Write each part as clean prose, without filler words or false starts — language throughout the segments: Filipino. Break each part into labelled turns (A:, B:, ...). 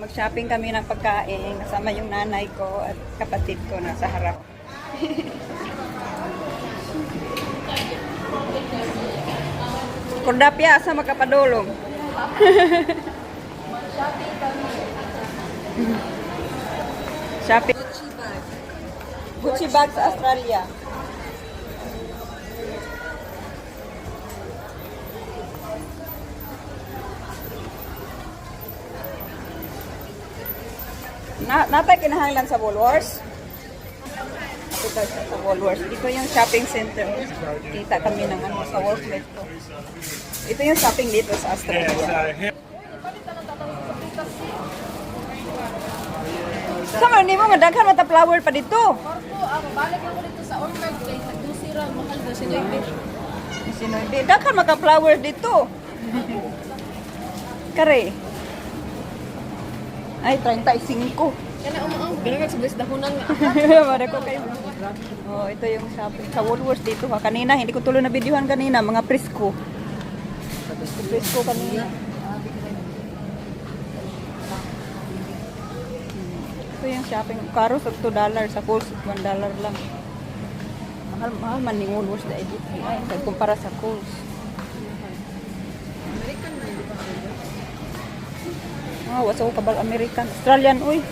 A: Mag-shopping kami ng pagkain. Kasama yung nanay ko at kapatid ko nasa harap. Kordapya, asa magkapadulong?
B: Shopping kami.
A: Shopping.
B: Gucci bag.
A: Gucci bag sa Australia. Natay kinahanglan sa Woolworths. Ito sa Woolworths. Dito yung shopping center. Kita kami ng ano sa workmate ko. Ito yung shopping dito sa Australia. Sama ni mo madaghan mata flower pa dito.
B: Ako, balik ako dito sa orchard place. Nagdusira, mahal na sinoy.
A: Sinoy, daghan maka flower dito. Kare. Ay 35.
B: Yan na umaang. Ganun sa best dahunan nga.
A: Mara ko kayo. Oh, ito yung shopping sa Woolworths dito ha. Kanina hindi ko tuloy na videohan kanina mga presko. Presko kanina. Ito yung shopping. Karo sa $2 sa Coles $1 lang. Mahal man ni Woolworths dahil dito. Ay, kumpara sa Coles.
B: American na yun.
A: Wasa ko kabal American. Australian, uy.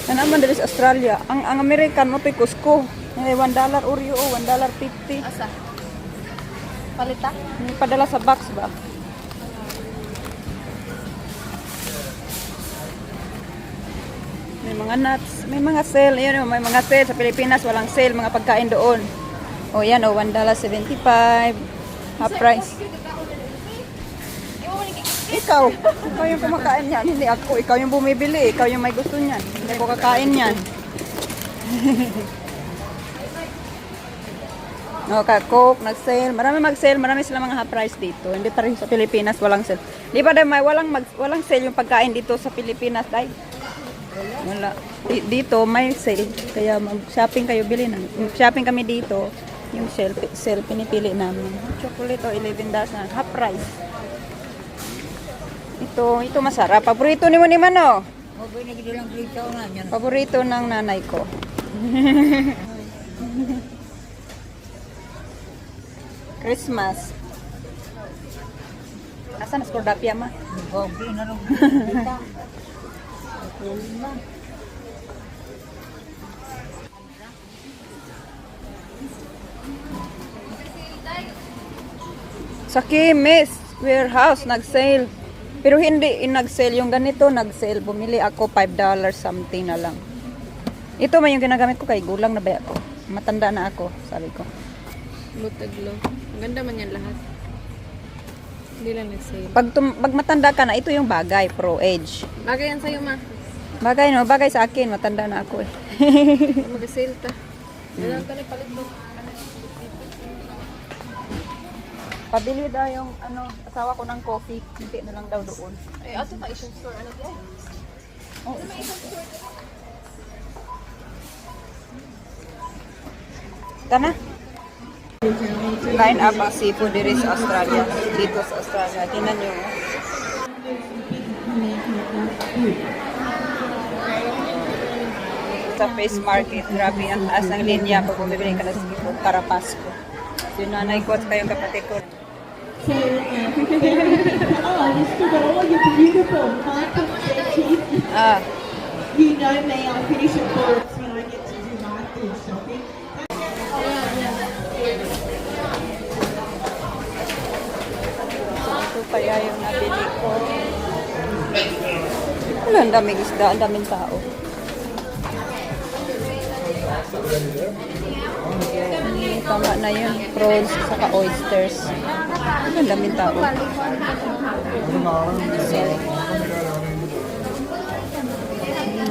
A: Na naman dali sa Australia. Ang American mo to'y Costco. $1 Oreo, $1.50.
B: Asa? Palita?
A: Padala sa box ba? May mga nuts, may mga sale. Ayan, may mga sale sa Pilipinas. Walang sale, mga pagkain doon. O yan, $1.75. Half price. Ikaw yung kumakain yan, hindi ako. Ikaw yung bumibili, ikaw yung may gusto niyan. Hindi ko kakain yan. Coke, nag-sale. Marami mag-sale, marami sila mga half price dito. Hindi pa rin sa Pilipinas, walang sale. Di ba may walang sale yung pagkain dito sa Pilipinas, dahil? Wala. Dito may sale. Kaya mag-shopping kayo, bili na. Shopping kami dito. Yung sale pinipili namin. Chocolate o $11 na half price. Ito masarap. Paborito ni mo ni Mano. Paborito ng nanay ko. Christmas. Asan na Kordapya ma? Sa Kimis warehouse nag-sale. Pero hindi nag-sale yung ganito, nag-sale. Bumili ako $5 something na lang. Ito man yung ginagamit ko kay gulang na ba ako. Matanda na ako, sabi ko.
B: Butaglo. Ang ganda man yan lahat. Hindi lang nag-sale.
A: Pag matanda ka na, ito yung bagay, pro age.
B: Bagay yan sa'yo, ma.
A: Bagay no, bagay sa akin, matanda na ako eh.
B: Mag-sale ta. Ganun ka na palit mo.
A: Pabili daw yung asawa ko ng coffee, hindi na lang daw doon.
B: Ay, ato pa isang store. Ano yan?
A: Oh. Kana? Line up ang seafood dito sa Australia. Dito sa Australia. Tingnan nyo. Sa fish market, grabe ang taas ng linya pag bumibili ka ng seafood para Pasko. So, yung nanay ko at kayong kapatid ko.
C: So, Mr. Rolla, you're beautiful. Michael Betty. You know me, I'm pretty sure when I get to do my food shopping.
A: Ito kaya yung nabili ko. Wala, ang daming isda, ang daming tao. Tama na yun. Prawns, saka oysters. Ang daming tao.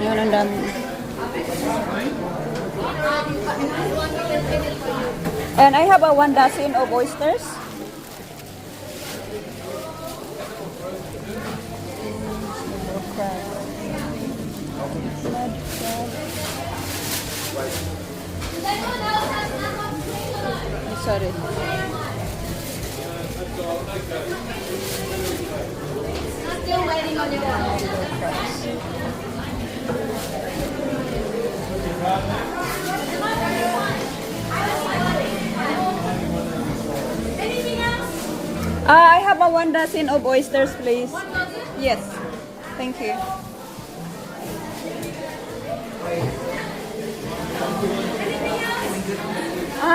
A: Yun, ang dami. And I have a 1 dozen of oysters. Sorry.
B: still waiting on your one. Anything else?
A: I have a 1 dozen of oysters, please.
B: 1 dozen?
A: Yes. Thank you.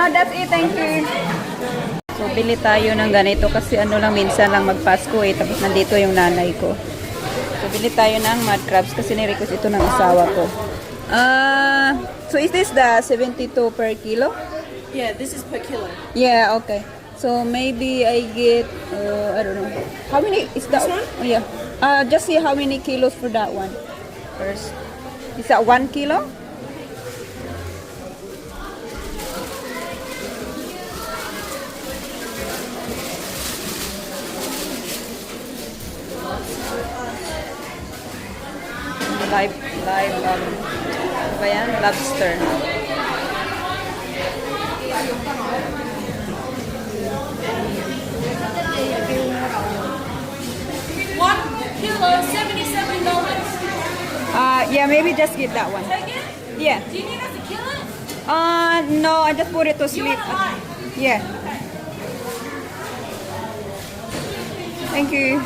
A: That's it. Thank you. So, bili tayo ng ganito kasi ano lang, minsan lang magpasko eh. Tapos nandito yung nanay ko. So, bili tayo ng mud crabs kasi nirequest ito ng asawa ko. So, is this the 72 per kilo?
C: Yeah, this is per kilo.
A: Yeah, okay. So, maybe I get, I don't know. How many is that?
C: This one?
A: Oh, yeah. Just see how many kilos for that one first. Is that 1 kilo? Live, ano ba yan? Lobster.
B: Kilo, $77.
A: Yeah, maybe just get that one.
B: Take it?
A: Yeah.
B: Do you need us to kill it?
A: No, I just put it to
B: You
A: sleep.
B: want it live?
A: Yeah. Thank you.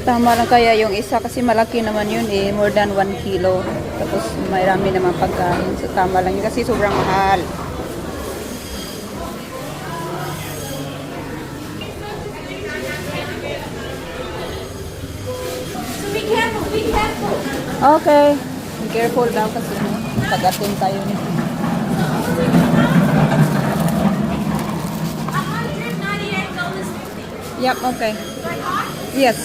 A: Tama lang kaya yung isa kasi malaki naman yun eh, more than 1 kilo. Tapos marami naman pagkain. So tama lang yun kasi sobrang mahal.
B: So be careful, be careful.
A: Okay. Be careful daw kasi no, pag-atin tayo nito.
B: $198.50.
A: Yep, okay. Yes.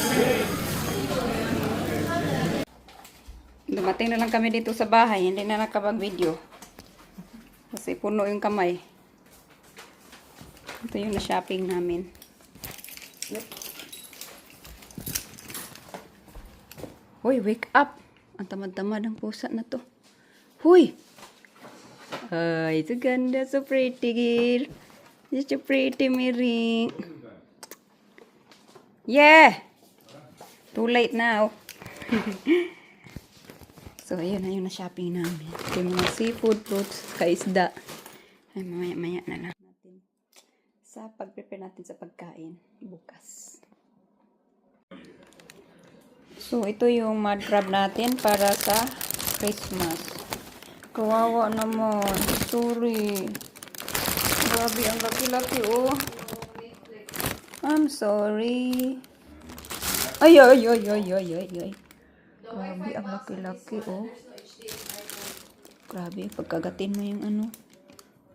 A: Dumating na lang kami dito sa bahay. Hindi na nakapag-video. Kasi puno yung kamay. Ito yung na-shopping namin. Hoy, wake up! Ang tamad-tamad ng pusa na to. Hoy! Ay, ito ganda. So pretty, girl. You're so pretty, Mary. Yeah! Too late now. So, ayun na yung na-shopping namin. Ito yung mga seafood, fruits, kaisda. Ay, mamaya-maya na lang natin. Sa pag-prepare natin sa pagkain. Bukas. So, ito yung mud crab natin para sa Christmas. Kawawa naman. Sorry. Grabe, ang laki-laki, oh. I'm sorry. Ay, ay, ay, ay, ay, ay, ay. Grabe, ang laki-laki, oh. Grabe, pagkagatin mo yung ano,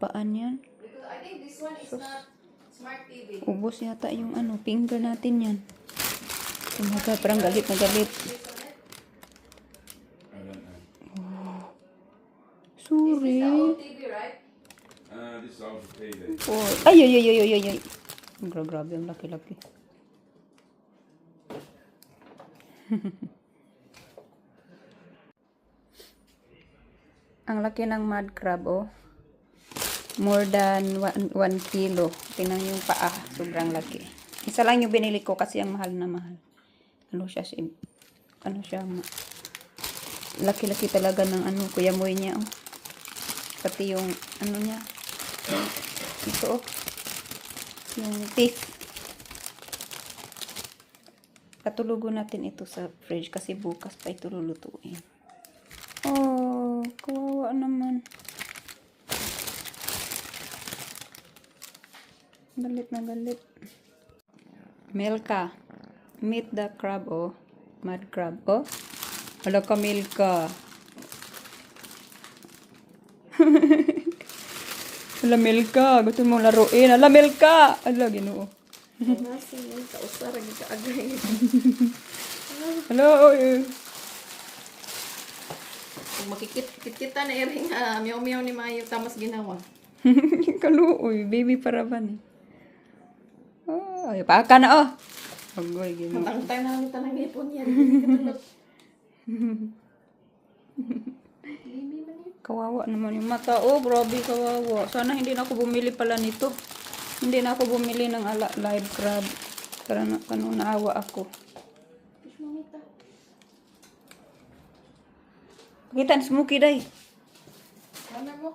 A: paan yan.
B: I think this one is not smart TV.
A: Ubos yata yung ano, finger natin yan. Oh my God, parang galit na galit. Oh. Sorry.
B: TV, right?
D: This is also payday.
A: Oh. Ay, ay, ay, ay, ay, ay, ay. Grabe, ang laki-laki. Ang laki ng mud crab, oh. More than 1 kilo. Tingnan yung paa. Sobrang laki. Isa lang yung binili ko kasi ang mahal na mahal. Ano siya? Laki-laki talaga ng ano, kuya moy niya, oh. Pati yung, ano niya. Ito, oh. Yung teeth. Patulugon natin ito sa fridge kasi bukas pa ito lulutuin. Oh, kawawa naman. Galit na galit. Milka. Meet the crab, oh. Mud crab, oh. Wala ka, Milka. Alamil ka. Gusto mong laruin. Alamil ka. Ala, ginoo.
B: Nasi mo, kausar, agay.
A: Hello.
B: Kung makikit-kita na iring, miyaw-miyaw ni Mayo, tamas ginawa.
A: Kaluoy. Baby paraban eh. Ay, paka na oh. Agoy, ginoo.
B: Matangtay na lang tanang ipon yan.
A: Kawawa naman yung mata. Oh, grabe kawawa. Sana hindi na ako bumili pala nito. Hindi na ako bumili ng live crab. Para kanong naawa ako. Kita ang smoky, day.
B: Ano mo?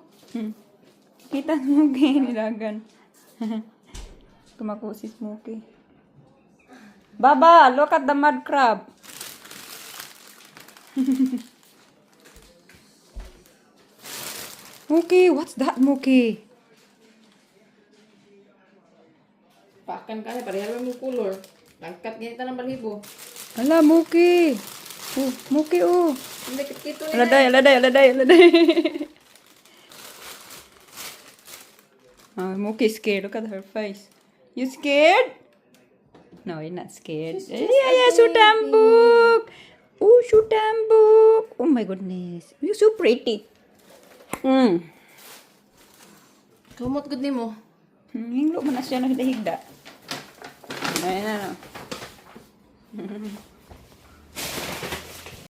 A: Kita ang smoky. Nilagan. Tumako si Smokey. Baba, look at the mud crab. Mookie, what's that, Mookie?
B: Pakan ka na, pareha mo color. Tangkat ganito ng balibo.
A: Ala, Mookie. Oh, Mookie, oh.
B: Hindi, kito
A: Aladay. Mookie scared. Look at her face. You scared? No, you're not scared. Yeah, Shutambuk. Oh, Shutambuk. Oh my goodness. You're so pretty.
B: Kumot gud nimo.
A: Hinglo man na siya nagdahigda. Ayun na, no.